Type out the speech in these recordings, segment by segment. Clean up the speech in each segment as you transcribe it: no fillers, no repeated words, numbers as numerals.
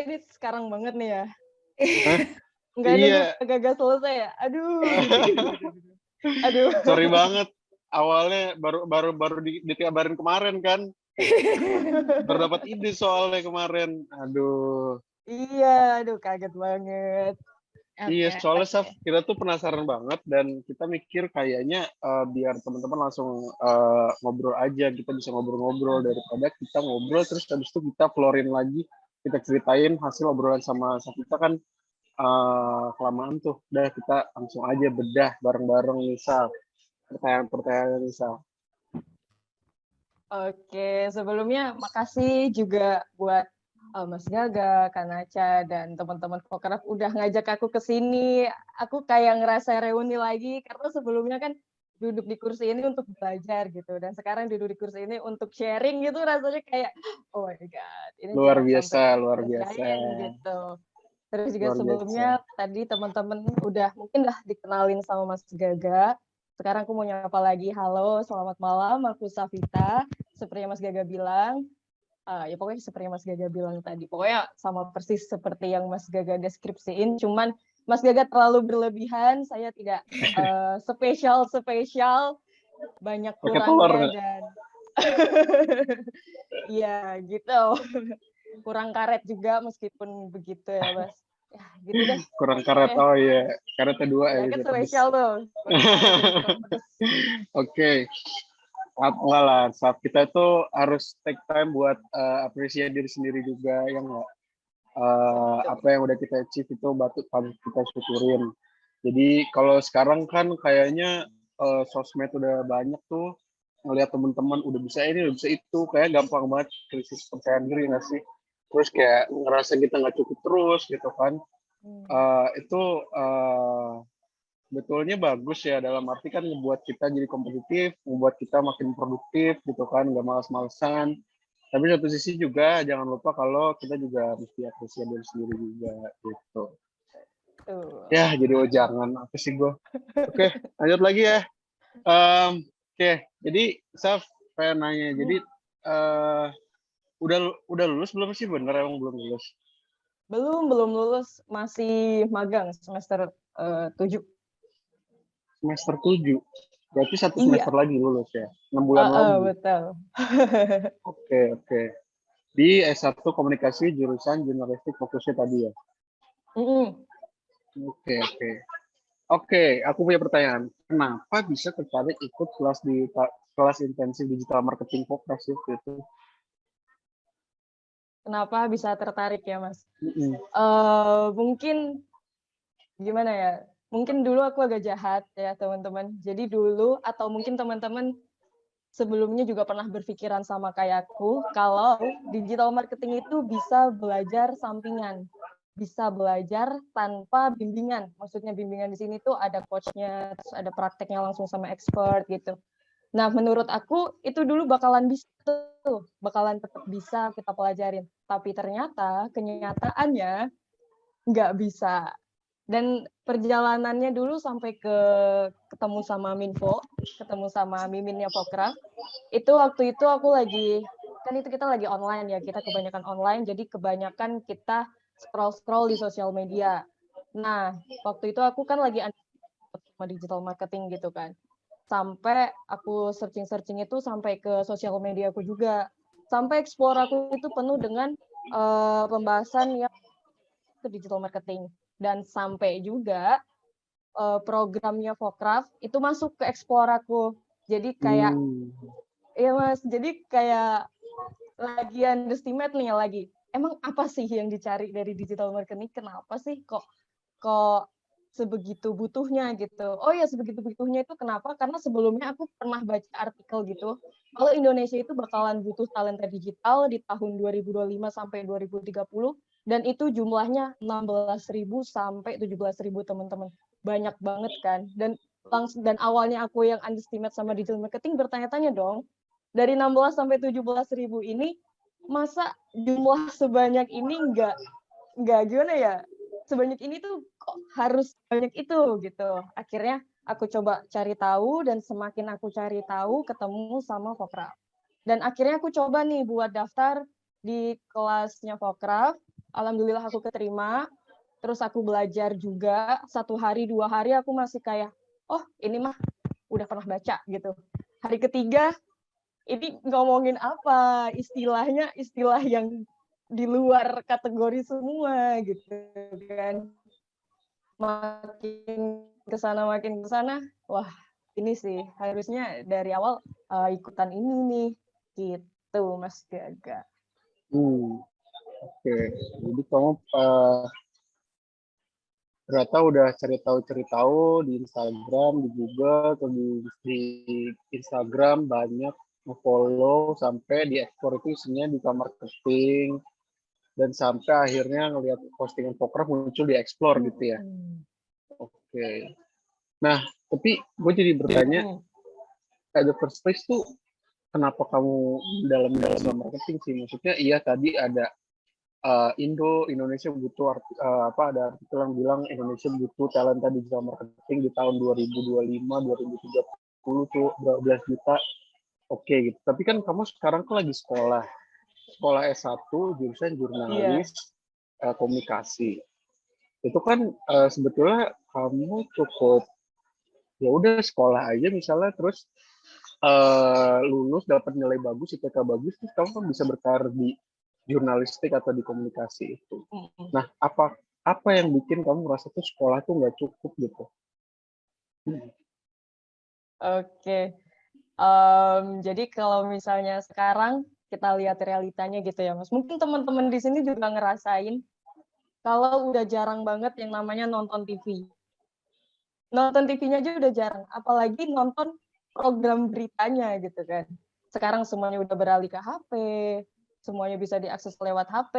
ini sekarang banget nih ya. Hah? Nggak nunggu Iya. kagak selesai ya? Aduh. Sorry banget. Awalnya baru dikabarin kemarin kan. Baru dapat ide soalnya kemarin. Aduh. Iya, aduh kaget banget. Iya, Oke, soalnya oke. Saf, kita tuh penasaran banget dan kita mikir kayaknya biar teman-teman langsung ngobrol aja, kita bisa ngobrol-ngobrol daripada kita ngobrol terus habis itu kita florin lagi, kita ceritain hasil obrolan sama Saf kita kan kelamaan tuh. Udah kita langsung aja bedah bareng-bareng nih Saf. Pertanyaan-pertanyaan nih Saf. Oke, sebelumnya makasih juga buat Mas Gaga, Kanaca, dan teman-teman Pokraf udah ngajak aku ke sini. Aku kayak ngerasa reuni lagi, karena sebelumnya kan duduk di kursi ini untuk belajar gitu. Dan sekarang duduk di kursi ini untuk sharing gitu, rasanya kayak, oh my God, ini Luar jangan biasa, sampai luar biasa. kerjain gitu. Terus juga Luar biasa. sebelumnya tadi teman-teman udah mungkin dah dikenalin sama Mas Gaga. Sekarang aku mau nyapa lagi. Halo, selamat malam. Aku Safita. Seperti yang Mas Gaga bilang, ya pokoknya seperti yang Mas Gaga bilang tadi. Pokoknya sama persis seperti yang Mas Gaga deskripsiin. Cuman Mas Gaga terlalu berlebihan. Saya tidak spesial, banyak Pakai telur kurangnya nggak? dan iya gitu. Kurang karet juga meskipun begitu ya, Mas. Ya, gitu deh. Kurang karet. Pokoknya Oh iya, karetnya 2 ya ya kan bisa pedes. spesial tuh. Kurang karet jadi kurang pedes. Oke. Enggak lah, saat kita itu harus take time buat apresiasi diri sendiri juga, yang enggak. Apa yang udah kita achieve itu patut kita syukurin. Jadi kalau sekarang kan kayaknya sosmed udah banyak tuh, ngelihat teman-teman udah bisa ini, udah bisa itu, kayak gampang banget krisis kepercayaan diri nggak sih? Terus kayak ngerasa kita nggak cukup terus gitu kan. Itu betulnya bagus ya, dalam arti kan ngebuat kita jadi kompetitif, ngebuat kita makin produktif gitu kan, nggak malas-malesan. Tapi satu sisi juga jangan lupa kalau kita juga mesti apresiasi diri sendiri juga gitu. Tuh. Ya jadi jangan apa sih gue. Oke, lanjut lagi ya. Oke, jadi Saf pengen nanya, jadi udah lulus belum sih? Bener emang belum lulus? Belum lulus, masih magang semester 7. Semester 7. Berarti satu Iya. semester lagi lulus ya? 6 bulan lagi. Betul. Oke. Di S1 Komunikasi jurusan jurnalistik fokusnya tadi ya? Oke, aku punya pertanyaan. Kenapa bisa tertarik ikut kelas intensif digital marketing Pokras itu? Kenapa bisa tertarik ya, Mas? Mungkin gimana ya? Mungkin dulu aku agak jahat ya, teman-teman. Jadi dulu atau mungkin teman-teman sebelumnya juga pernah berpikiran sama kayak aku, kalau digital marketing itu bisa belajar sampingan, bisa belajar tanpa bimbingan. Maksudnya bimbingan di sini tuh ada coach-nya, terus ada prakteknya langsung sama expert gitu. Nah, menurut aku itu dulu bakalan bisa tuh, bakalan tetap bisa kita pelajarin. Tapi ternyata kenyataannya nggak bisa. Dan perjalanannya dulu sampai ketemu sama Minfo, ketemu sama Miminnya Pokraf. Itu waktu itu aku lagi, kan itu kita lagi online ya, kita kebanyakan online, jadi kebanyakan kita scroll-scroll di sosial media. Nah, waktu itu aku kan lagi sama digital marketing gitu kan. Sampai aku searching itu sampai ke sosial media aku juga. Sampai explore aku itu penuh dengan pembahasan yang ke digital marketing. Dan sampai juga programnya Pokraf itu masuk ke explore aku. Jadi kayak, iya Mas, jadi kayak lagi underestimate nih lagi. Emang apa sih yang dicari dari digital marketing? Kenapa sih kok sebegitu butuhnya gitu. Oh ya, sebegitu butuhnya itu kenapa? Karena sebelumnya aku pernah baca artikel gitu, kalau Indonesia itu bakalan butuh talenta digital di tahun 2025 sampai 2030, dan itu jumlahnya 16.000 sampai 17.000 teman-teman. Banyak banget kan. Dan awalnya aku yang underestimate sama digital marketing bertanya-tanya dong, dari 16 sampai 17.000 ini, masa jumlah sebanyak ini nggak gimana ya, sebanyak ini tuh kok harus banyak itu gitu. Akhirnya aku coba cari tahu, dan semakin aku cari tahu ketemu sama Pokraf. Dan akhirnya aku coba nih buat daftar di kelasnya Pokraf. alhamdulillah aku keterima. Terus aku belajar juga 1 hari 2 hari aku masih kayak, oh ini mah udah pernah baca gitu. Hari ketiga ini ngomongin apa? Istilahnya istilah yang di luar kategori semua gitu kan. Makin ke sana, wah ini sih harusnya dari awal ikutan ini nih, gitu Mas Gaga. Oke. Jadi kamu ternyata udah cari tahu di Instagram, di Google, atau di Instagram banyak nge-follow sampai di ekspor itu isinya di marketing dan sampai akhirnya ngelihat postingan poker muncul di explore gitu ya. Oke. Nah, tapi gue jadi bertanya, at the first place tuh kenapa kamu dalam digital marketing sih? Maksudnya iya tadi ada Indonesia butuh ada artikel yang bilang Indonesia butuh talenta digital marketing di tahun 2025 2030 tuh 12 juta. Oke gitu. Tapi kan kamu sekarang kan lagi sekolah S1 jurusan jurnalis komunikasi. Itu kan sebetulnya kamu cukup ya udah sekolah aja misalnya terus lulus dapat nilai bagus, IPK bagus, terus kamu kan bisa berkarir di jurnalistik atau di komunikasi itu. Nah, apa yang bikin kamu merasa tuh sekolah tuh nggak cukup gitu? Oke. Jadi kalau misalnya sekarang kita lihat realitanya gitu ya Mas. Mungkin teman-teman di sini juga ngerasain kalau udah jarang banget yang namanya nonton TV. Nonton TV-nya aja udah jarang, apalagi nonton program beritanya gitu kan. Sekarang semuanya udah beralih ke HP, semuanya bisa diakses lewat HP,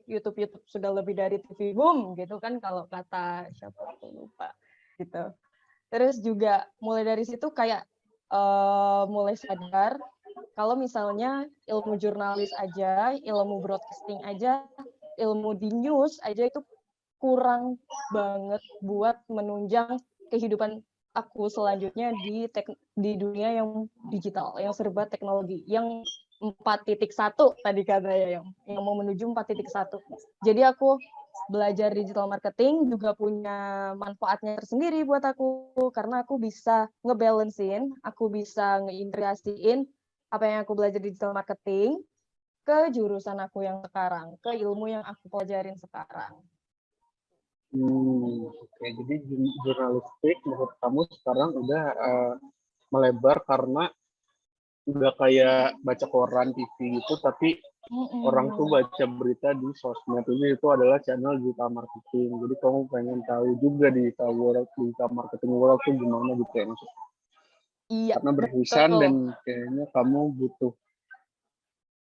YouTube sudah lebih dari TV boom gitu kan kalau kata siapa aku lupa gitu. Terus juga mulai dari situ kayak mulai sadar kalau misalnya ilmu jurnalis aja, ilmu broadcasting aja, ilmu di news aja itu kurang banget buat menunjang kehidupan aku selanjutnya di dunia yang digital, yang serba teknologi, yang 4.1 tadi katanya yang mau menuju 4.1. Jadi aku belajar digital marketing juga punya manfaatnya tersendiri buat aku karena aku bisa ngebalancein, aku bisa ngeintegrasiin apa yang aku belajar digital marketing ke jurusan aku yang sekarang, ke ilmu yang aku pelajarin sekarang. Oke. Jadi jurnalistik menurut kamu sekarang udah melebar karena udah kayak baca koran TV gitu, tapi orang tuh baca berita di sosmed itu adalah channel digital marketing. Jadi kamu pengen tahu juga di digital marketing world tuh gimana gitu ya maksudnya. Iya, Karena beririsan dan kayaknya kamu butuh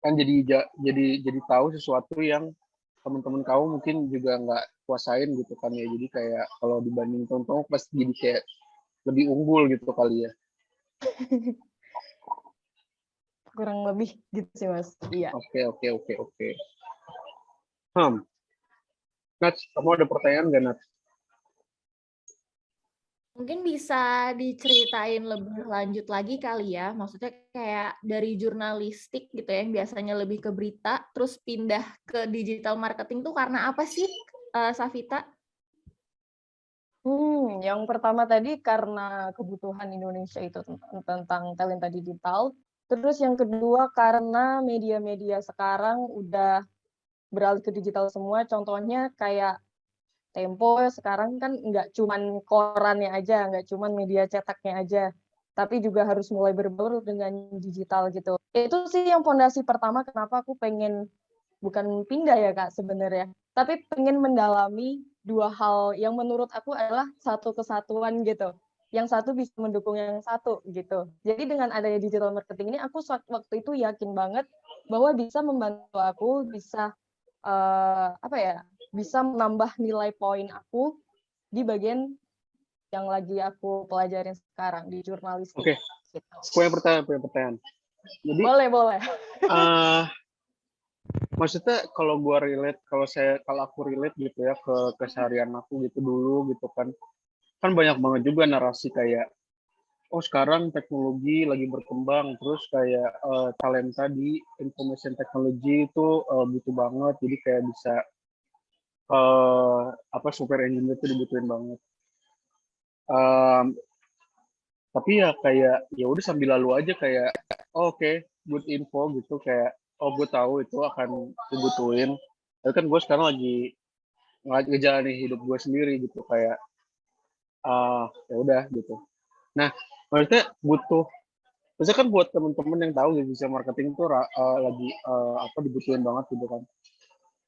kan jadi tahu sesuatu yang teman-teman kamu mungkin juga nggak kuasain gitu kan ya. Jadi kayak kalau dibanding teman-teman pasti jadi kayak lebih unggul gitu kali ya. kurang lebih gitu sih Mas. Iya. Oke. Nats, kamu ada pertanyaan nggak Nats? Mungkin bisa diceritain lebih lanjut lagi kali ya, maksudnya kayak dari jurnalistik gitu ya, yang biasanya lebih ke berita, terus pindah ke digital marketing tuh karena apa sih, Safita? Yang pertama tadi karena kebutuhan Indonesia itu tentang talenta digital. Terus yang kedua karena media-media sekarang udah beralih ke digital semua. Contohnya kayak Tempo sekarang kan nggak cuman korannya aja, nggak cuman media cetaknya aja, tapi juga harus mulai berbaur dengan digital gitu. Itu sih yang fondasi pertama kenapa aku pengen bukan pindah ya Kak sebenarnya, tapi pengen mendalami dua hal yang menurut aku adalah satu kesatuan gitu. Yang satu bisa mendukung yang satu gitu. Jadi dengan adanya digital marketing ini aku waktu itu yakin banget bahwa bisa membantu aku bisa bisa menambah nilai poin aku di bagian yang lagi aku pelajarin sekarang di jurnalistik. Oke. Gitu. Punya pertanyaan. Jadi boleh. Maksudnya kalau aku relate gitu ya ke keseharian aku gitu dulu gitu kan banyak banget juga narasi kayak sekarang teknologi lagi berkembang terus kayak talenta di information technology itu butuh banget jadi kayak bisa apa software engineer itu dibutuhin banget. Em, tapi ya kayak ya udah sambil lalu aja kayak oh, oke, good info gitu kayak oh gue tahu itu akan dibutuhin. Tapi kan gue sekarang lagi ngejalanin hidup gue sendiri gitu kayak ya udah gitu. Nah, maksudnya maksudnya kan buat temen-temen yang tahu digital marketing tuh lagi apa dibutuhin banget gitu kan.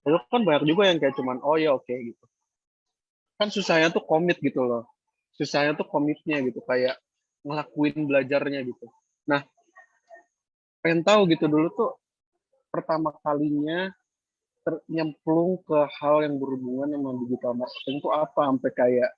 Itu kan banyak juga yang kayak cuman oh ya oke gitu. Kan susahnya tuh komit gitu loh. Susahnya tuh komitnya gitu kayak ngelakuin belajarnya gitu. Nah, pengen tahu gitu dulu tuh pertama kalinya nyemplung ke hal yang berhubungan sama digital marketing itu apa sampai kayak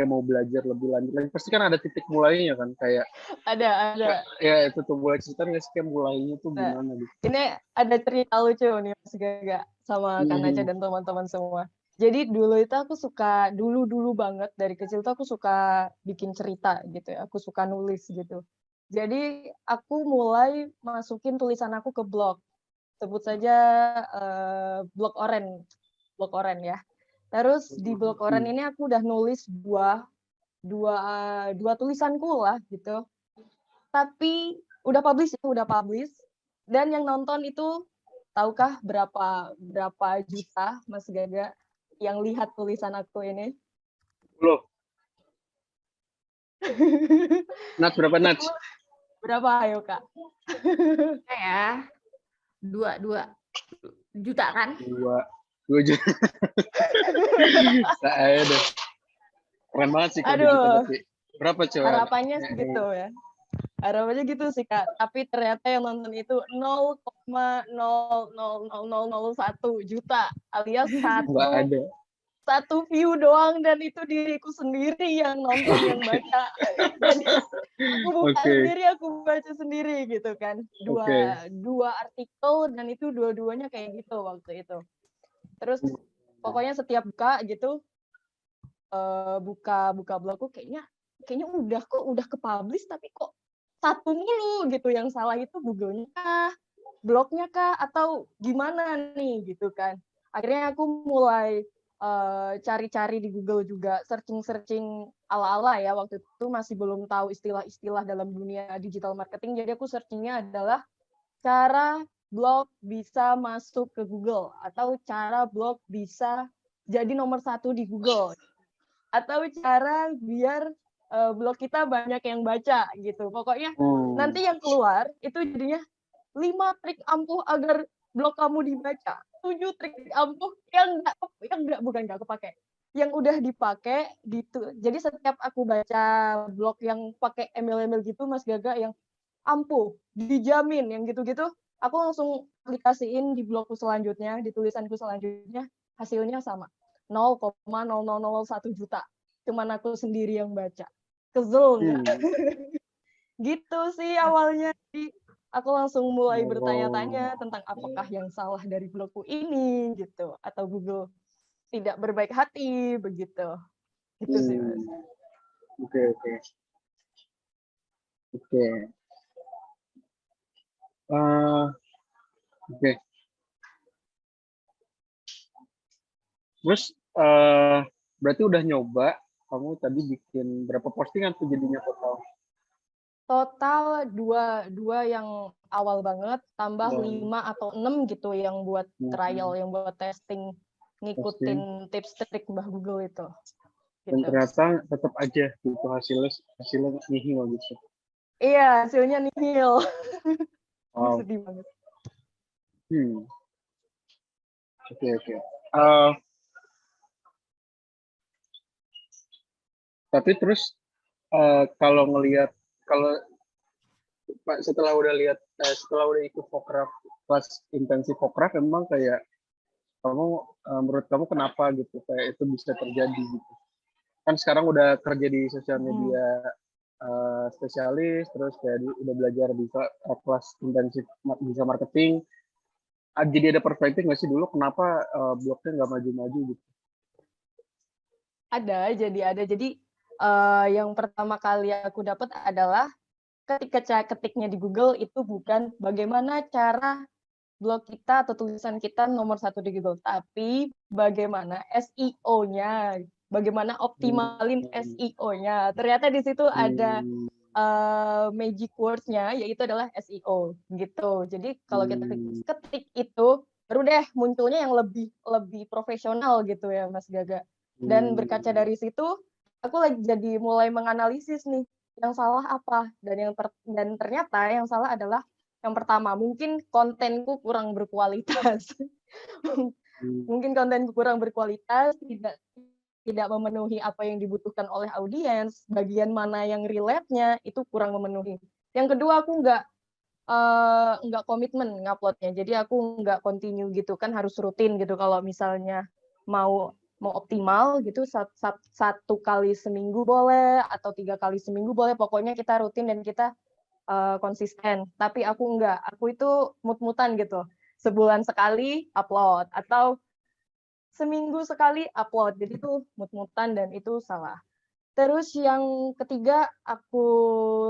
mau belajar lebih lanjut lagi pasti kan ada titik mulainya kan kayak Ada. ya itu tuh boleh cerita nggak sih kayak mulainya tuh Nah, gimana gitu. ini ada cerita lucu nih Mas Gaga sama Kak Naca Mhm. dan teman-teman semua. Jadi dulu itu aku suka, dulu banget dari kecil tuh aku suka bikin cerita gitu ya, aku suka nulis gitu. Jadi aku mulai masukin tulisan aku ke blog, sebut saja blog Oren ya. Terus di blog Oren ini aku udah nulis dua tulisanku lah gitu. Tapi udah publish dan yang nonton itu tahukah berapa juta Mas Gaga yang lihat tulisan aku ini? Loh, Nats berapa Nats? Berapa ayo Kak? Ya, 2 juta kan? Dua juta. Saya deh. Keren banget sih kalau 2 juta Aduh, tapi. Berapa coba? harapannya segitu ya. Harapannya gitu sih Kak, tapi ternyata yang nonton itu 0,00001 juta alias Nggak ada. satu view doang dan itu diriku sendiri yang nonton yang baca. Jadi aku buka Oke. sendiri, aku baca sendiri gitu kan. Dua artikel dan itu dua-duanya kayak gitu waktu itu. Terus pokoknya setiap buka gitu buka blogku kayaknya udah ke-publish tapi kok satu mulu gitu yang salah itu Google-nya kah, blognya kah atau gimana nih gitu kan. Akhirnya aku mulai cari-cari di Google juga, searching ala-ala ya waktu itu masih belum tahu istilah-istilah dalam dunia digital marketing. Jadi aku searchingnya adalah cara blog bisa masuk ke Google atau cara blog bisa jadi nomor 1 di Google atau cara biar blog kita banyak yang baca gitu. Pokoknya nanti yang keluar itu jadinya 5 trik ampuh agar blog kamu dibaca, 7 trik ampuh yang bukan nggak kepake, yang udah dipakai jadi setiap aku baca blog yang pakai email-email gitu Mas Gaga yang ampuh, dijamin yang gitu-gitu, aku langsung aplikasiin di blogku selanjutnya, di tulisanku selanjutnya, hasilnya sama. 0,0001 juta. Cuman aku sendiri yang baca. Kesel nggak? Gitu sih awalnya. Jadi aku langsung mulai bertanya-tanya tentang apakah yang salah dari blogku ini gitu atau Google tidak berbaik hati begitu. Gitu sih Mas. Oke. Oke. Terus berarti udah nyoba kamu tadi bikin berapa postingan tuh jadinya total? Total dua yang awal banget, tambah 5 atau 6 gitu yang buat trial, yang buat testing, ngikutin tips trik Mbah Google itu. Dan Gitu. ternyata tetap aja gitu hasilnya nihil gitu. Iya, hasilnya nihil. Wow. Sedih banget. Oke. Tapi terus kalau setelah udah ikut Fokraf kelas intensif Fokraf emang kayak kamu menurut kamu kenapa gitu kayak itu bisa terjadi gitu kan sekarang udah kerja di sosial media spesialis terus kayak udah belajar di kelas intensif bisa marketing jadi ada perspektif nggak sih dulu kenapa blognya nggak maju-maju gitu? Jadi yang pertama kali aku dapat adalah ketika ketiknya di Google itu bukan bagaimana cara blog kita atau tulisan kita nomor 1 di Google, tapi bagaimana SEO-nya, bagaimana optimalin SEO-nya. Ternyata di situ ada magic words-nya, yaitu adalah SEO gitu. Jadi kalau kita ketik itu, baru deh munculnya yang lebih profesional gitu ya Mas Gaga. Dan berkaca dari situ, aku lagi jadi mulai menganalisis nih, yang salah apa, dan ternyata yang salah adalah yang pertama, mungkin kontenku kurang berkualitas. Mungkin kontenku kurang berkualitas, tidak memenuhi apa yang dibutuhkan oleh audiens, bagian mana yang relate-nya itu kurang memenuhi. Yang kedua, aku nggak komitmen nguploadnya, jadi aku nggak continue gitu, kan harus rutin gitu kalau misalnya mau optimal gitu, satu kali seminggu boleh, atau 3 kali seminggu boleh, pokoknya kita rutin dan kita konsisten. Tapi aku enggak, aku itu mut-mutan gitu. Sebulan sekali upload atau seminggu sekali upload. Jadi itu mut-mutan dan itu salah. Terus yang ketiga aku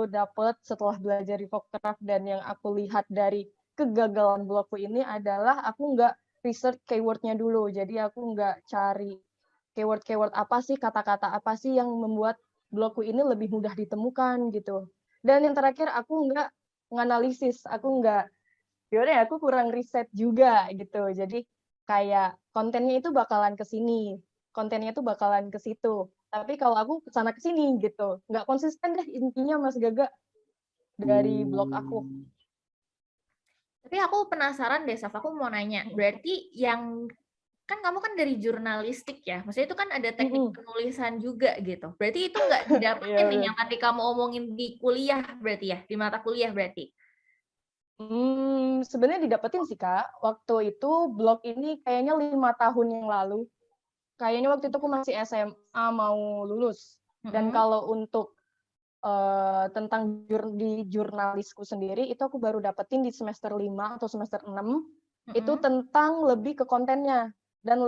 dapat setelah belajar Infograph dan yang aku lihat dari kegagalan blogku ini adalah aku enggak research keyword-nya dulu. Jadi aku enggak cari keyword-keyword apa sih, kata-kata apa sih yang membuat blogku ini lebih mudah ditemukan gitu. Dan yang terakhir aku nggak menganalisis, aku nggak, gimana ya, aku kurang riset juga gitu. Jadi kayak kontennya itu bakalan ke sini, kontennya itu bakalan ke situ. Tapi kalau aku kesana ke sini gitu, nggak konsisten deh intinya Mas Gaga dari blog aku. Tapi aku penasaran deh, Saf, aku mau nanya. Berarti yang kan kamu kan dari jurnalistik ya, maksudnya itu kan ada teknik penulisan juga gitu. Berarti itu nggak didapetin nih yang tadi kamu omongin di kuliah berarti ya, di mata kuliah berarti? Sebenarnya didapetin sih Kak. Waktu itu blog ini kayaknya 5 tahun yang lalu. Kayaknya waktu itu aku masih SMA mau lulus. Dan kalau untuk tentang di jurnalisku sendiri, itu aku baru dapetin di semester 5 atau semester 6. Itu tentang lebih ke kontennya. Dan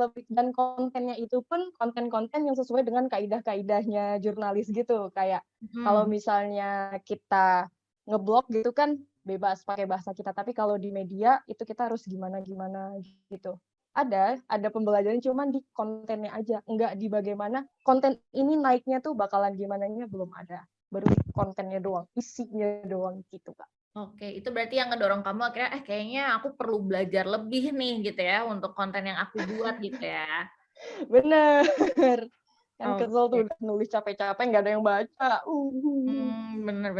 kontennya itu pun konten-konten yang sesuai dengan kaidah-kaidahnya jurnalis gitu. Kayak kalau misalnya kita ngeblog gitu kan bebas pakai bahasa kita, tapi kalau di media itu kita harus gimana-gimana gitu. Ada pembelajaran cuman di kontennya aja, enggak di bagaimana konten ini naiknya tuh bakalan gimananya belum ada. Baru di kontennya doang, isinya doang gitu, Kak. Oke, itu berarti yang ngedorong kamu akhirnya kayaknya aku perlu belajar lebih nih gitu ya untuk konten yang aku buat gitu ya. Bener. Kan kesel tuh udah nulis capek-capek nggak ada yang baca. Bener.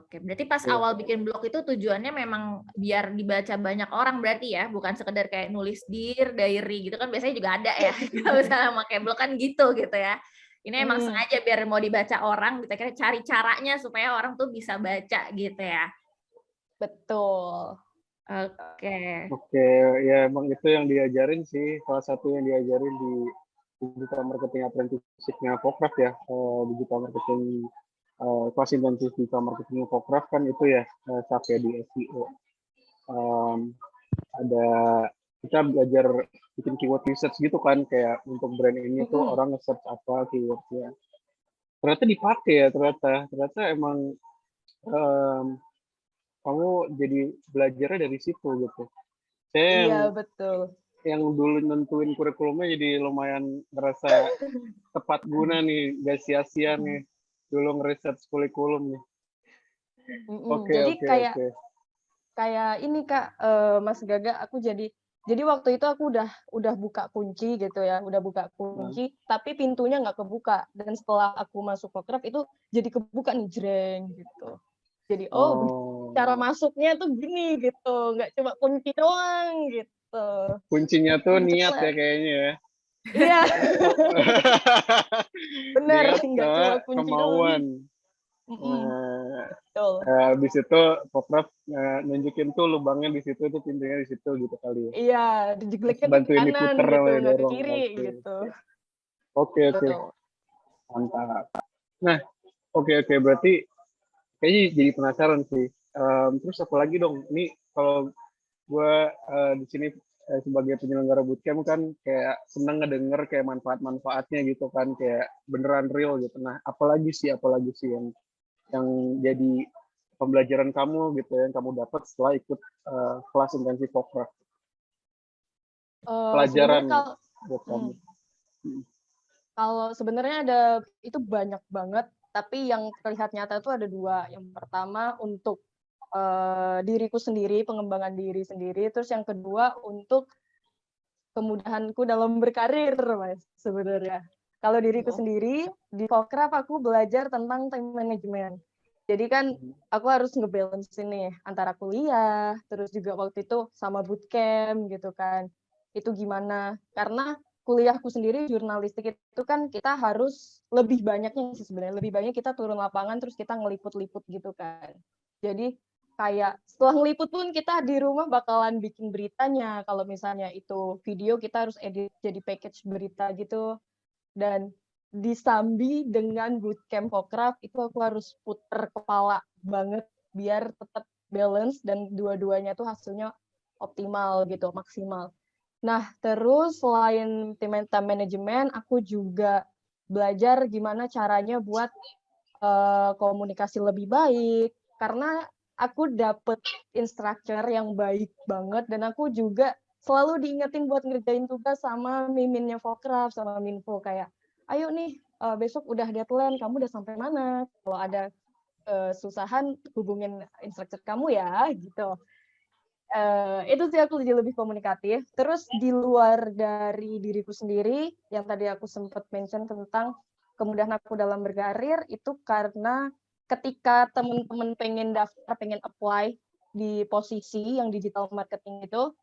Oke, berarti pas awal bikin blog itu tujuannya memang biar dibaca banyak orang berarti ya, bukan sekedar kayak nulis diary gitu kan biasanya juga ada ya. Kalau misalnya pakai blog kan gitu ya. Ini emang sengaja biar mau dibaca orang, kita kira cari caranya supaya orang tuh bisa baca gitu ya. Betul. Oke, ya emang itu yang diajarin sih, salah satu yang diajarin di digital marketing apprenticeship-nya Infograph ya, digital marketing kelas intensif digital marketing Infograph kan itu ya, sampai di SEO. Ada kita belajar bikin keyword research gitu kan, kayak untuk brand ini tuh orang nge-search apa keywordnya. Ternyata dipakai ya, ternyata emang kamu jadi belajarnya dari situ gitu. Iya, betul. Yang dulu nentuin kurikulumnya jadi lumayan ngerasa tepat guna nih, gak sia-sia nih dulu ngeriset kurikulum nih. Jadi kayak ini Kak, Mas Gaga, aku jadi waktu itu aku udah buka kunci gitu ya, tapi pintunya nggak kebuka. Dan setelah aku masuk Infograph itu jadi kebuka nih, jreng gitu. Jadi cara masuknya tuh gini gitu, nggak cuma kunci doang gitu. Kuncinya tuh niat ya kayaknya ya. Iya. Bener, niat nggak cuma kunci kemauan. Habis itu Infograph nunjukin tuh lubangnya di situ, tuh pintunya di situ gitu kali ya. Iya, dijeleknya ke kanan diputer, gitu, nggak ke dorong. kiri gitu. Oke. Mantap. Nah, oke. Berarti kayaknya jadi penasaran sih. Terus apa lagi dong? Ini kalau gue di sini sebagai penyelenggara bootcamp kan kayak seneng ngedenger kayak manfaat-manfaatnya gitu kan, kayak beneran real gitu. Nah, apalagi sih yang jadi pembelajaran kamu gitu yang kamu dapat setelah ikut kelas intensif Pokraft? Sebenarnya Pelajaran buat kamu. Kalau sebenarnya itu banyak banget, tapi yang terlihat nyata itu ada 2. Yang pertama untuk diriku sendiri, pengembangan diri sendiri, terus yang kedua untuk kemudahanku dalam berkarir, Mas, sebenarnya. Kalau diriku sendiri, di Pokraft aku belajar tentang time management. Jadi kan aku harus ngebalance ini antara kuliah, terus juga waktu itu sama bootcamp gitu kan. Itu gimana? Karena kuliahku sendiri jurnalistik itu kan kita harus lebih banyaknya sih sebenarnya. Lebih banyak kita turun lapangan terus kita ngeliput-liput gitu kan. Jadi kayak setelah ngeliput pun kita di rumah bakalan bikin beritanya. Kalau misalnya itu video kita harus edit jadi package berita gitu. Dan disambi dengan bootcamp Pokraft itu aku harus puter kepala banget biar tetap balance dan dua-duanya tuh hasilnya optimal gitu, maksimal. Nah, terus selain time management, aku juga belajar gimana caranya buat komunikasi lebih baik karena aku dapet instructor yang baik banget dan aku juga selalu diingetin buat ngerjain tugas sama miminnya Pokraft sama Minfo kayak ayo nih besok udah deadline, kamu udah sampai mana? Kalau ada susahan hubungin instructor kamu ya gitu. Itu sih aku jadi lebih komunikatif. Terus di luar dari diriku sendiri yang tadi aku sempat mention tentang kemudahan aku dalam berkarir itu karena ketika teman-teman pengen daftar, pengen apply di posisi yang digital marketing itu,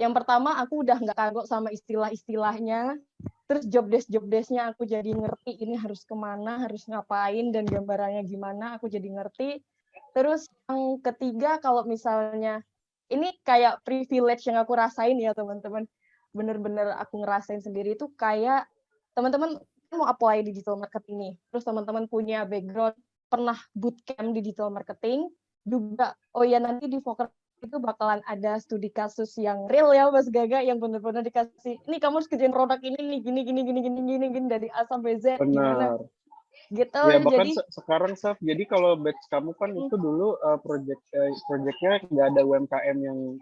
yang pertama aku udah nggak kagok sama istilah-istilahnya, terus job desk-nya aku jadi ngerti ini harus kemana, harus ngapain, dan gambarannya gimana, aku jadi ngerti. Terus yang ketiga, kalau misalnya, ini kayak privilege yang aku rasain ya teman-teman, bener-bener aku ngerasain sendiri itu kayak teman-teman mau apply digital marketing nih, terus teman-teman punya background, pernah bootcamp digital marketing, juga, oh ya nanti di Fokker itu bakalan ada studi kasus yang real ya Mas Gaga yang benar-benar dikasih ini kamu harus kerjain produk ini nih gini dari A sampai Z gimana Benar. gitu Ya bahkan jadi sekarang Saf, jadi kalau batch kamu kan itu dulu projectnya nggak ada UMKM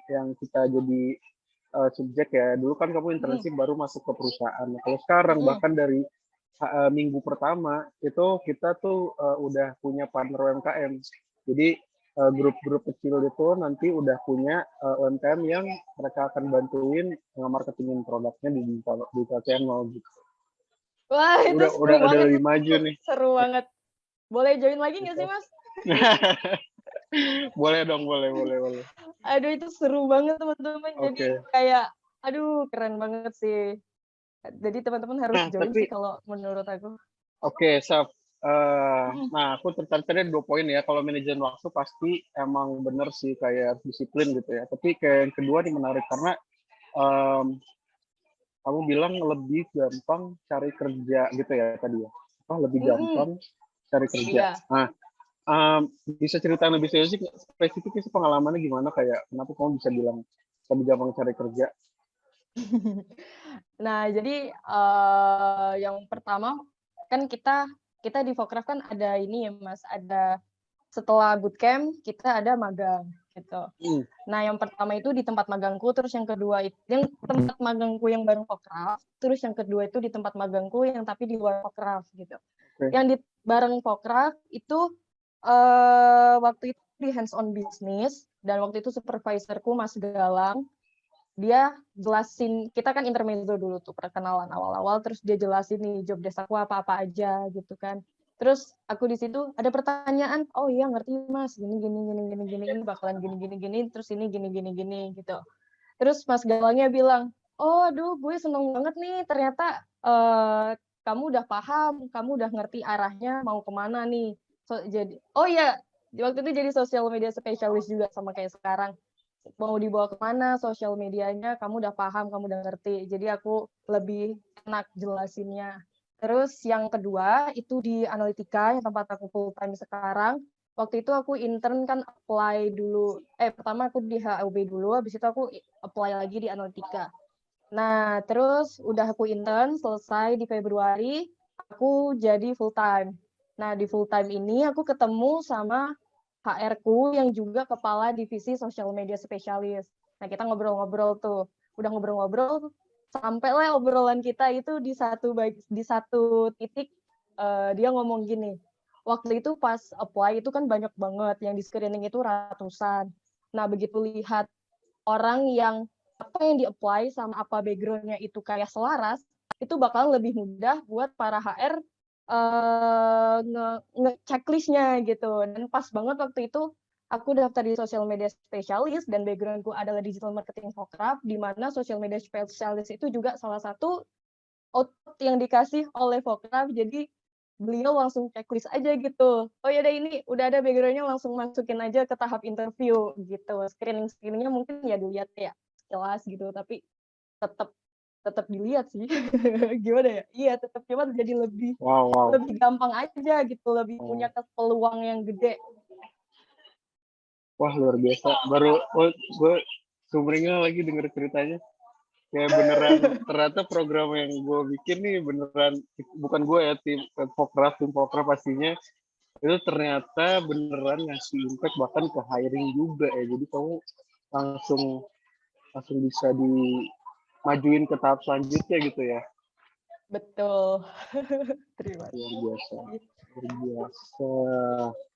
yang kita jadi subjek ya. Dulu kan kamu internship baru masuk ke perusahaan. Kalau sekarang bahkan dari minggu pertama itu kita tuh udah punya partner UMKM. Jadi grup-grup kecil itu nanti udah punya UMKM yang mereka akan bantuin marketingin produknya di digital channel gitu. wah itu seru Udah banget lebih maju nih. seru banget boleh join lagi nggak sih Mas? Boleh dong, boleh. Aduh itu seru banget teman-teman jadi kayak aduh keren banget sih jadi teman-teman harus join sih kalau menurut aku. Oke, Saf. Nah, aku tertarik tadi 2 poin ya. Kalau manajemen waktu pasti emang bener sih kayak disiplin gitu ya. Tapi kayak yang kedua nih menarik karena kamu bilang lebih gampang cari kerja gitu ya tadi ya. Lebih gampang cari kerja. Nah, bisa cerita lebih spesifik sih pengalamannya gimana kayak kenapa kamu bisa bilang lebih gampang cari kerja? Nah, jadi yang pertama kan kita di Pokraft kan ada ini ya Mas, ada setelah bootcamp kita ada magang gitu. Nah, yang pertama itu di tempat magangku, terus yang kedua itu yang tempat magangku yang bareng Pokraft, terus yang kedua itu di tempat magangku yang tapi di luar Pokraft gitu. Yang di bareng Pokraft itu waktu itu di hands on business dan waktu itu supervisorku Mas Galang dia jelasin kita kan intermezzo dulu tuh perkenalan awal-awal terus dia jelasin nih job desk aku apa-apa aja gitu kan terus aku di situ ada pertanyaan oh iya ngerti Mas gini ini bakalan gini terus ini gini gitu terus Mas Galangnya bilang oh aduh gue seneng banget nih ternyata kamu udah paham kamu udah ngerti arahnya mau kemana nih jadi oh iya waktu itu jadi sosial media spesialis juga sama kayak sekarang mau dibawa kemana sosial medianya kamu udah paham kamu udah ngerti jadi aku lebih enak jelasinnya terus yang kedua itu di analitika yang tempat aku full time sekarang waktu itu aku intern kan apply dulu pertama aku di HUB dulu habis itu aku apply lagi di analitika nah terus udah aku intern selesai di Februari aku jadi full time nah di full time ini aku ketemu sama HR-ku yang juga kepala divisi social media spesialis. Nah, kita ngobrol-ngobrol tuh. Udah ngobrol-ngobrol, sampailah obrolan kita itu di satu titik dia ngomong gini, waktu itu pas apply itu kan banyak banget, yang di screening itu ratusan. Nah, begitu lihat orang yang apa yang di-apply sama apa background-nya itu kayak selaras, itu bakalan lebih mudah buat para HR checklist-nya gitu. Dan pas banget waktu itu aku daftar di social media spesialis dan background-ku adalah digital marketing infograf, di mana social media spesialis itu juga salah satu output yang dikasih oleh Vokraf. Jadi beliau langsung checklist aja gitu. Oh ya udah, ini udah ada background-nya, langsung masukin aja ke tahap interview gitu. Screening-nya mungkin ya dilihat ya jelas gitu, tapi tetap tetap dilihat sih. Gimana ya? Iya, tetap cuma jadi lebih Wow. lebih gampang aja gitu, lebih punya peluang yang gede. Wah, luar biasa. Baru gue sumringah lagi denger ceritanya. Kayak beneran ternyata program yang gue bikin nih beneran, bukan gue ya, tim Pokraf pastinya, itu ternyata beneran ngasih impact bahkan ke hiring juga ya. Jadi kamu langsung bisa dimajuin ke tahap selanjutnya gitu ya. Betul. Terima Luar kasih. biasa.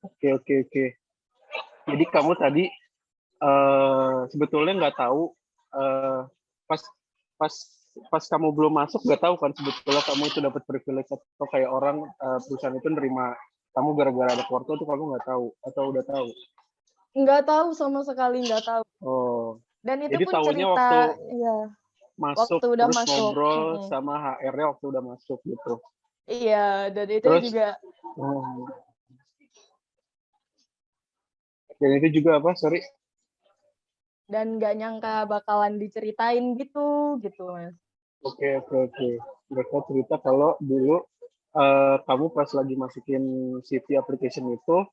Oke. Jadi kamu tadi sebetulnya nggak tahu pas pas kamu belum masuk, nggak tahu kan sebetulnya kamu itu dapat privilege atau kayak orang perusahaan itu nerima kamu gara-gara ada Porto tuh, kamu nggak tahu atau udah tahu? Nggak tahu, sama sekali nggak tahu. Oh, Dan itu jadi pun tahunya waktu cerita, ya, masuk waktu udah terus masuk. ngobrol sama HR-nya waktu udah masuk gitu. Iya, dan itu Terus juga dan itu juga apa? Sorry. dan nggak nyangka bakalan diceritain gitu Mas. Oke. Mereka cerita kalau dulu kamu pas lagi masukin CV application itu,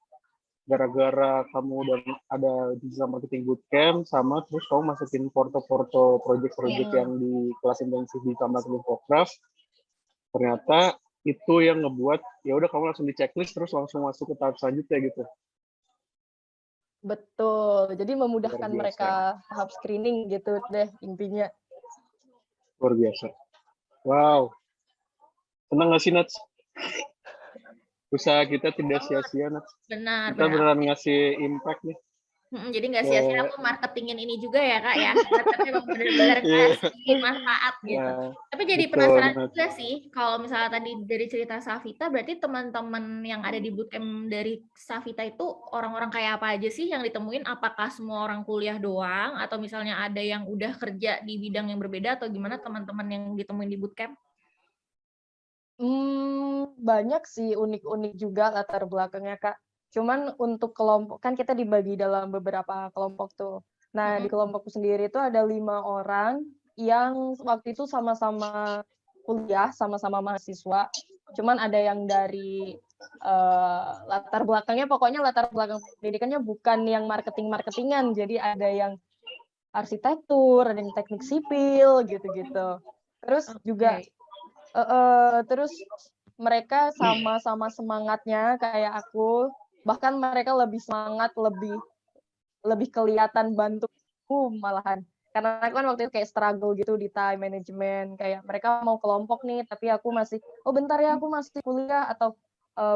gara-gara kamu udah ada digital marketing bootcamp sama terus kamu masukin porto-porto project-project yang di kelas intensif digital marketing Pokraf, ternyata itu yang ngebuat ya udah kamu langsung di checklist terus langsung masuk ke tahap selanjutnya gitu. Betul, jadi memudahkan Luar biasa. mereka tahap screening gitu deh intinya. Luar biasa. Wow. Senang nggak sih, Nats? Usaha kita tidak sia-sia, Nats. Benar. Kita beneran ngasih impact nih. Jadi nggak sia-sia aku marketingin ini juga ya Kak ya, tapi emang benar-benar ngasih manfaat gitu. Tapi jadi penasaran juga sih, kalau misalnya tadi dari cerita Savita, berarti teman-teman yang ada di bootcamp dari Savita itu orang-orang kayak apa aja sih yang ditemuin? Apakah semua orang kuliah doang, atau misalnya ada yang udah kerja di bidang yang berbeda, atau gimana teman-teman yang ditemuin di bootcamp? Banyak sih, unik-unik juga latar belakangnya, Kak. Cuman untuk kelompok, kan kita dibagi dalam beberapa kelompok tuh. Nah, di kelompokku sendiri itu ada 5 orang yang waktu itu sama-sama kuliah, sama-sama mahasiswa. Cuman ada yang dari latar belakangnya, pokoknya latar belakang pendidikannya bukan yang marketing-marketingan. Jadi ada yang arsitektur, ada yang teknik sipil, gitu-gitu. Terus juga terus mereka sama-sama semangatnya kayak aku, bahkan mereka lebih semangat, lebih kelihatan bantuku malahan. Karena aku kan waktu itu kayak struggle gitu di time management, kayak mereka mau kelompok nih, tapi aku masih, "Oh bentar ya, aku masih kuliah," atau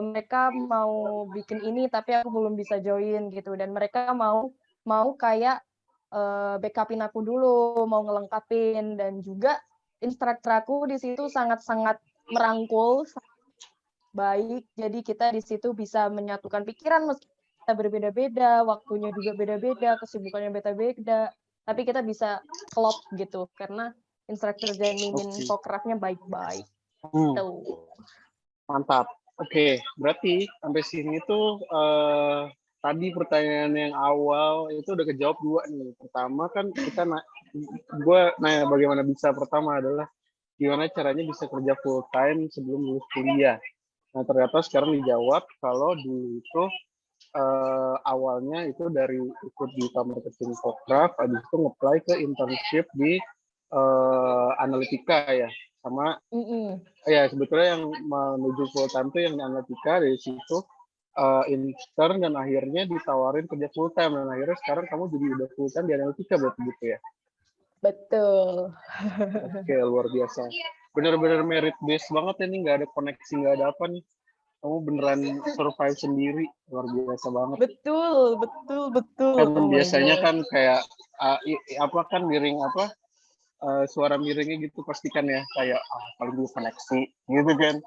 mereka mau bikin ini tapi aku belum bisa join gitu, dan mereka mau kayak backup-in aku dulu, mau ngelengkapin, dan juga instruktur aku di situ sangat-sangat merangkul, baik. Jadi kita di situ bisa menyatukan pikiran meski kita berbeda-beda, waktunya juga beda-beda, kesibukannya beda-beda, tapi kita bisa klop gitu karena instruktur dan mimin Pokrafnya baik-baik. Tuh. Mantap. Oke, berarti sampai sini tuh tadi pertanyaan yang awal itu udah kejawab 2 nih. Pertama kan gue nanya bagaimana bisa, pertama adalah gimana caranya bisa kerja full time sebelum lulus kuliah. Nah ternyata sekarang dijawab kalau dulu itu awalnya itu dari ikut digital marketing Pokraf, habis itu nge-apply ke internship di analitika ya, sama ya sebetulnya yang menuju full time tuh yang di analitika. Dari situ intern dan akhirnya ditawarin kerja full time dan akhirnya sekarang kamu jadi udah full time di Analytica berarti gitu ya. Betul. Oke, luar biasa. Bener-bener merit based banget ini, nggak ada koneksi, nggak ada apa nih. Kamu beneran survive sendiri, luar biasa banget. Betul, betul, betul. Kan Oh my biasanya God. kan kayak apa kan miring apa suara miringnya gitu pastikan ya kayak paling dulu koneksi gitu kan.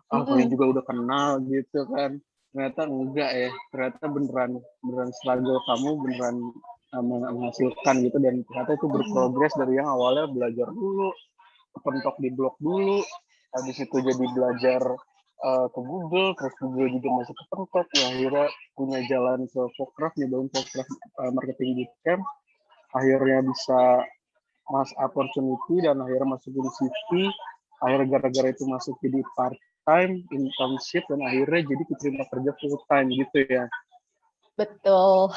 Paling juga udah kenal gitu kan. Ternyata enggak ya. Ternyata beneran struggle kamu beneran menghasilkan gitu dan ternyata itu berprogres dari yang awalnya belajar dulu, kepentok di blog dulu, habis itu jadi belajar ke Google, terus Google juga masih kepentok, ya akhirnya punya jalan ke Focraft, nyobain Focraft marketing bootcamp, akhirnya bisa mas opportunity dan akhirnya masuk di CV, akhirnya gara-gara itu masuk jadi part time internship dan akhirnya jadi keterima kerja full time gitu ya. Betul.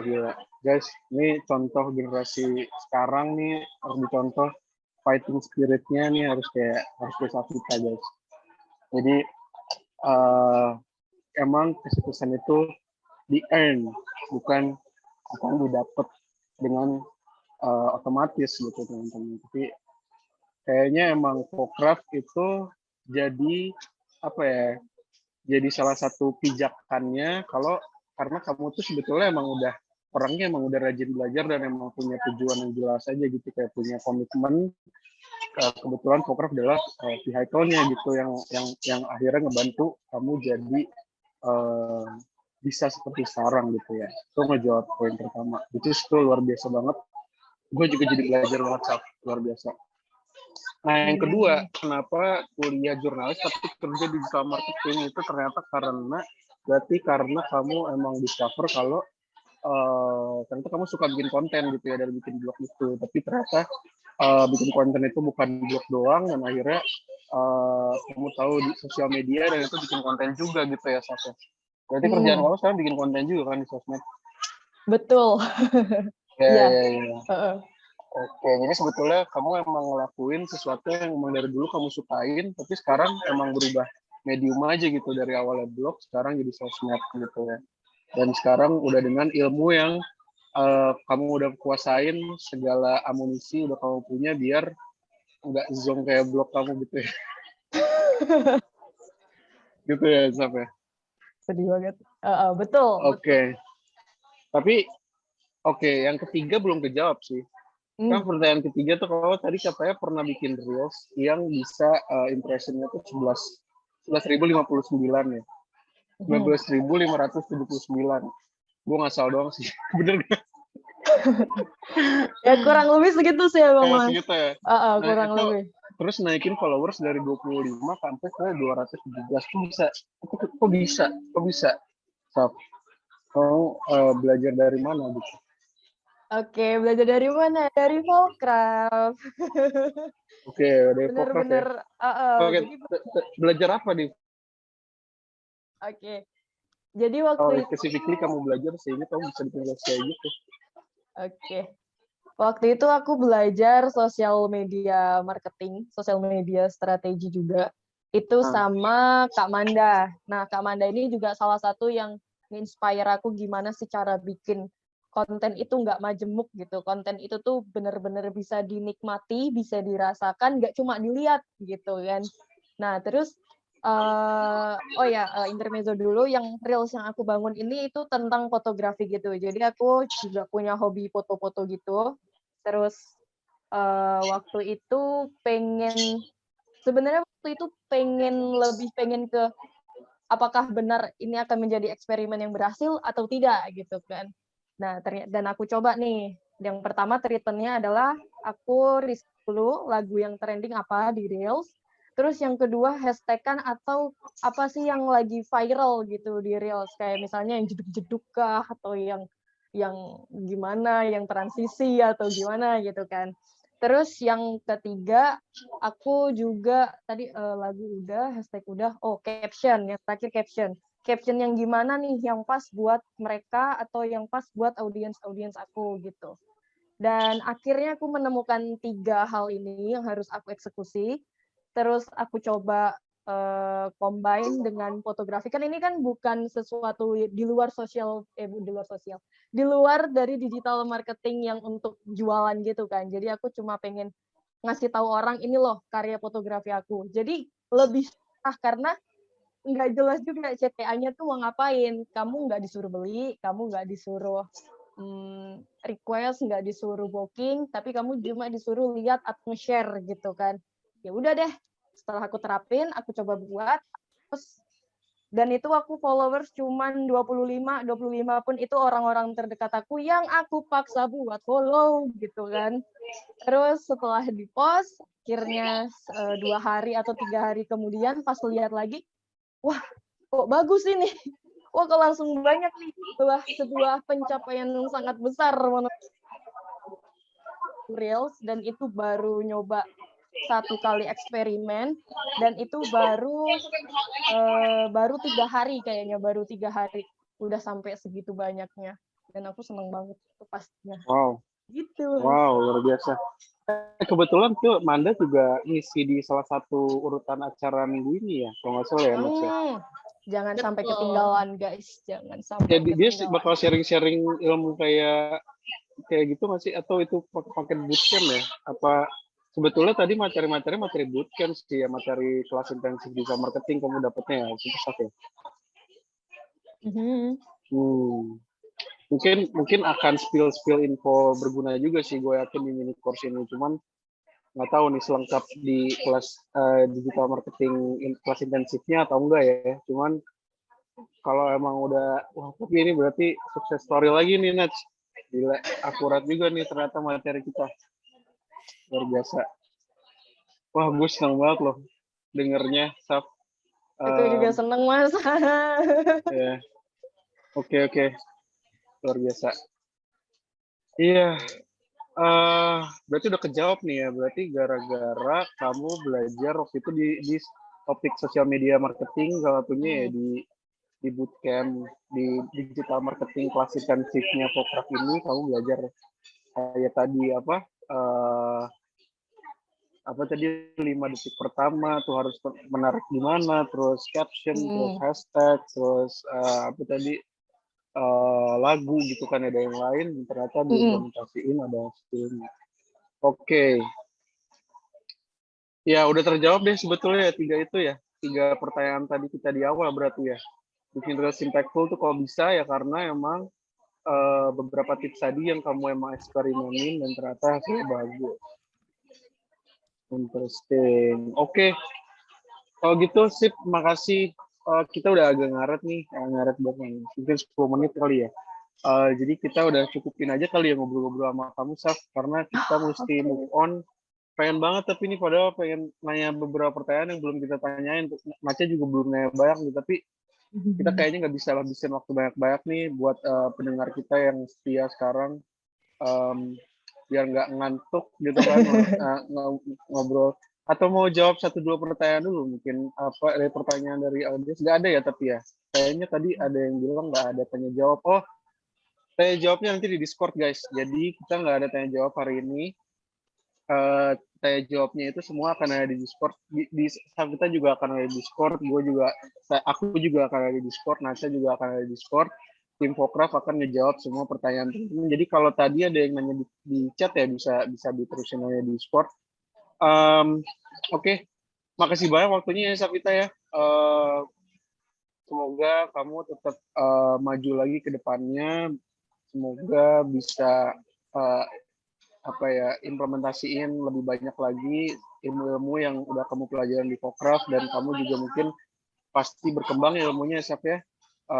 Gila. Guys, ini contoh generasi sekarang nih harus dicontoh fighting spiritnya nih harus kayak Safita guys. Jadi emang kesuksesan itu di earn bukan didapat dengan otomatis gitu teman-teman. Tapi kayaknya emang Focraft itu jadi apa ya? Jadi salah satu pijakannya kalau karena kamu tuh sebetulnya emang udah orangnya emang udah rajin belajar dan emang punya tujuan yang jelas aja gitu kayak punya komitmen. Kebetulan Focraft adalah vehicle-nya gitu yang akhirnya ngebantu kamu jadi bisa seperti sekarang gitu ya. Itu ngejawab poin pertama. Itu luar biasa banget. Gue juga jadi belajar WhatsApp luar biasa. Nah yang kedua, kenapa kuliah jurnalis tapi kerja digital marketing itu ternyata karena kamu emang discover kalau ternyata kamu suka bikin konten gitu ya dari bikin blog itu. Tapi ternyata bikin konten itu bukan blog doang dan akhirnya kamu tahu di sosial media dan itu bikin konten juga gitu ya Safia. Berarti kerjaan kamu sekarang bikin konten juga kan di sosmed? Betul. Ya. Oke, jadi sebetulnya kamu emang ngelakuin sesuatu yang emang dari dulu kamu sukain, tapi sekarang emang berubah medium aja gitu dari awalnya blog, sekarang jadi sosmed gitu ya. Dan sekarang udah dengan ilmu yang kamu udah kuasain, segala amunisi udah kamu punya biar nggak zonk kayak blog kamu gitu ya. Gitu ya, Zaf ya? Sedih banget. Betul. Oke. Tapi, yang ketiga belum kejawab sih. Kan pertanyaan ketiga tuh kalau tadi katanya pernah bikin reels yang bisa impressionnya tuh 11.059 ya. 19.579. Gue nggak salah doang sih. Bener gak? Ya kurang lebih segitu sih ya Bang Mas. Segitu ya. Kurang lebih. Terus naikin followers dari 25 sampai ke 217. Kok bisa? Sof, kamu belajar dari mana gitu? Oke, belajar dari mana? Dari Focraft. Oke, dari Focraft ya. Oke, belajar apa nih? Oke. Jadi waktu itu specifically kamu belajar sehingga kamu bisa bikin kayak gitu. Oke. Waktu itu aku belajar sosial media marketing, sosial media strategi juga. Itu sama Kak Manda. Nah, Kak Manda ini juga salah satu yang nge-inspire aku gimana sih cara bikin konten itu nggak majemuk gitu. Konten itu tuh bener-bener bisa dinikmati, bisa dirasakan, nggak cuma dilihat gitu kan. Nah, terus intermezzo dulu, yang reels yang aku bangun ini itu tentang fotografi gitu. Jadi aku juga punya hobi foto-foto gitu. Terus waktu itu sebenarnya lebih pengen ke apakah benar ini akan menjadi eksperimen yang berhasil atau tidak gitu kan. Nah, dan aku coba nih. Yang pertama treatment-nya adalah aku riset dulu lagu yang trending apa di Reels. Terus yang kedua hashtag-kan atau apa sih yang lagi viral gitu di Reels. Kayak misalnya yang jeduk-jeduk kah atau yang gimana, yang transisi atau gimana gitu kan. Terus yang ketiga, aku juga tadi lagu udah, hashtag udah, caption, yang terakhir caption. Caption yang gimana nih, yang pas buat mereka atau yang pas buat audiens aku gitu. Dan akhirnya aku menemukan 3 hal ini yang harus aku eksekusi. Terus aku coba combine dengan fotografi. Kan ini kan bukan sesuatu di luar di luar dari digital marketing yang untuk jualan gitu kan. Jadi aku cuma pengen ngasih tahu orang ini loh karya fotografi aku. Jadi lebih susah karena nggak jelas juga CTA-nya tuh mau ngapain. Kamu nggak disuruh beli, kamu nggak disuruh request, nggak disuruh booking, tapi kamu cuma disuruh lihat atau share gitu kan. Ya udah deh, setelah aku terapin, aku coba buat, terus dan itu aku followers cuman 25 pun itu orang-orang terdekat aku yang aku paksa buat follow gitu kan. Terus setelah di-post, akhirnya 2 hari atau 3 hari kemudian pas lihat lagi, wah kok bagus ini. Wah kok langsung banyak nih. Sebuah pencapaian yang sangat besar menurut Reels, dan itu baru nyoba 1 kali eksperimen, dan itu baru 3 hari kayaknya, baru 3 hari udah sampai segitu banyaknya. Dan aku seneng banget itu pastinya. Wow, Gitu. wow, luar biasa. Kebetulan tuh Manda juga ngisi di salah satu urutan acara minggu ini ya, kalau nggak salah ya, Nats ya. Jangan sampai Betul. ketinggalan guys, jangan sampai Jadi dia ketinggalan. bakal sharing-sharing ilmu kayak gitu masih, atau itu paket bootcamp ya? Apa sebetulnya tadi materi bootcamp sih ya, materi kelas intensif digital marketing kamu dapetnya ya, susah ya? Mungkin akan spill info berguna juga sih, gue yakin di mini course ini. Cuman nggak tahu nih selengkap di kelas digital marketing kelas intensifnya atau enggak ya. Cuman kalau emang udah, wah tapi ini berarti sukses story lagi nih Nats. Gila, akurat juga nih ternyata materi kita. Luar biasa. Wah, gue seneng banget loh dengernya, Saf. Aku juga seneng Mas. Ya. Oke. Luar biasa. Iya. Berarti udah kejawab nih ya. Berarti gara-gara kamu belajar waktu itu di topik sosial media marketing, salah satunya ya di bootcamp di digital marketing kelas intensifnya Pokraf ini, kamu belajar kayak tadi apa tadi 5 detik pertama tuh harus menarik gimana, terus caption, terus hashtag, terus apa tadi lagu gitu kan, ada yang lain ternyata diimplementasiin ada skillnya. Oke. Ya udah terjawab deh sebetulnya ya 3 pertanyaan tadi kita di awal berarti ya. Bikin Reels impactful tuh kalau bisa ya karena emang beberapa tips tadi yang kamu emang eksperimenin dan ternyata hasilnya bagus. Interesting. Oke. Kalau gitu sip, makasih. Kita udah agak ngaret nih, ngaret banget, mungkin 10 menit kali ya. Jadi kita udah cukupin aja kali ya ngobrol-ngobrol sama kamu, Saf, karena kita mesti move on. Pengen banget tapi ini padahal pengen nanya beberapa pertanyaan yang belum kita tanyain. Maca juga belum nanya banyak nih, tapi kita kayaknya nggak bisa habisin waktu banyak-banyak nih buat pendengar kita yang setia sekarang, biar nggak ngantuk gitu kan ngobrol. Atau mau jawab 1-2 pertanyaan dulu mungkin, apa dari pertanyaan dari audiens? Nggak ada ya tapi ya? Kayaknya tadi ada yang bilang nggak ada tanya jawab. Oh, tanya jawabnya nanti di Discord guys. Jadi kita nggak ada tanya jawab hari ini. Tanya jawabnya itu semua akan ada di Discord. Di kita juga akan ada di Discord. Aku juga akan ada di Discord. Naca juga akan ada di Discord. Tim Pokraf akan ngejawab semua pertanyaan teman-teman. Jadi kalau tadi ada yang nanya di chat ya bisa diterusin aja di Discord. Oke. Makasih banyak waktunya ya Safita ya. Semoga kamu tetap maju lagi ke depannya. Semoga bisa implementasiin lebih banyak lagi ilmu-ilmu yang udah kamu pelajarin di Pokraf, dan kamu juga mungkin pasti berkembang ilmunya Saf ya.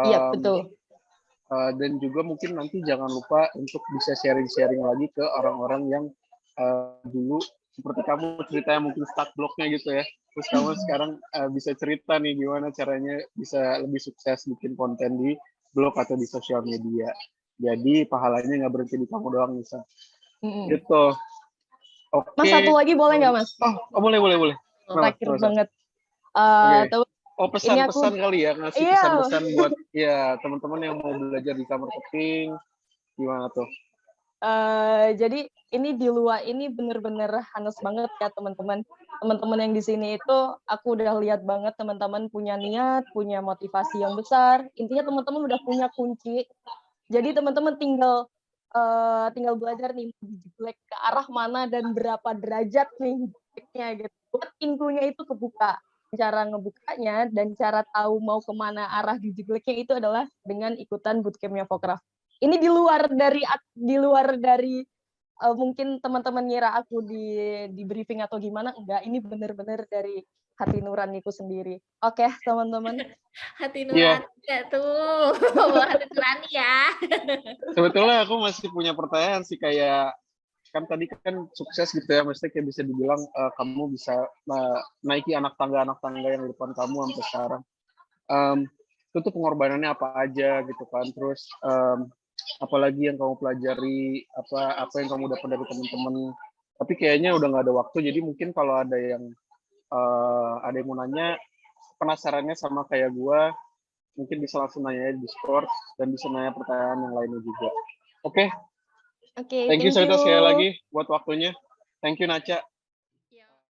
Iya, betul. Dan juga mungkin nanti jangan lupa untuk bisa sharing-sharing lagi ke orang-orang yang dulu seperti kamu ceritanya mungkin stuck blognya gitu ya. Terus kamu sekarang bisa cerita nih gimana caranya bisa lebih sukses bikin konten di blog atau di sosial media. Jadi pahalanya nggak berhenti di kamu doang bisa. Gitu. Oke. Mas, satu lagi boleh nggak Mas? Oh boleh. Terakhir banget. Pesan-pesan kali ya, ngasih pesan-pesan buat ya teman-teman yang mau belajar di marketing, gimana tuh? Jadi ini di luar ini bener-bener hanes banget ya teman-teman. Teman-teman yang di sini itu aku udah lihat banget teman-teman punya niat, punya motivasi yang besar. Intinya teman-teman udah punya kunci. Jadi teman-teman tinggal belajar nih jelek ke arah mana dan berapa derajat nih jeleknya gitu. Buat pintunya itu kebuka. Cara ngebukanya dan cara tahu mau kemana arah dijegleknya itu adalah dengan ikutan bootcampnya Fokraft. Ini di luar dari mungkin teman-teman ngira aku di briefing atau gimana, enggak, ini benar-benar dari hati nuraniku sendiri. Oke, teman-teman. Hati Iya, nurani nggak tuh? Hati nurani ya. sebetulnya aku masih punya pertanyaan sih, kayak kan tadi kan sukses gitu ya, maksudnya kayak bisa dibilang kamu bisa naiki anak tangga yang di depan kamu sampai sekarang. Itu tuh pengorbanannya apa aja gitu kan, terus apalagi yang kamu pelajari, apa yang kamu dapat dari teman-teman. Tapi kayaknya udah nggak ada waktu, jadi mungkin kalau ada yang mau nanya, penasarannya sama kayak gua, mungkin bisa langsung nanya di Discord dan bisa nanya pertanyaan yang lainnya juga. Oke, Oke, thank you thank you. Sarita sekali lagi buat waktunya. Thank you Naca.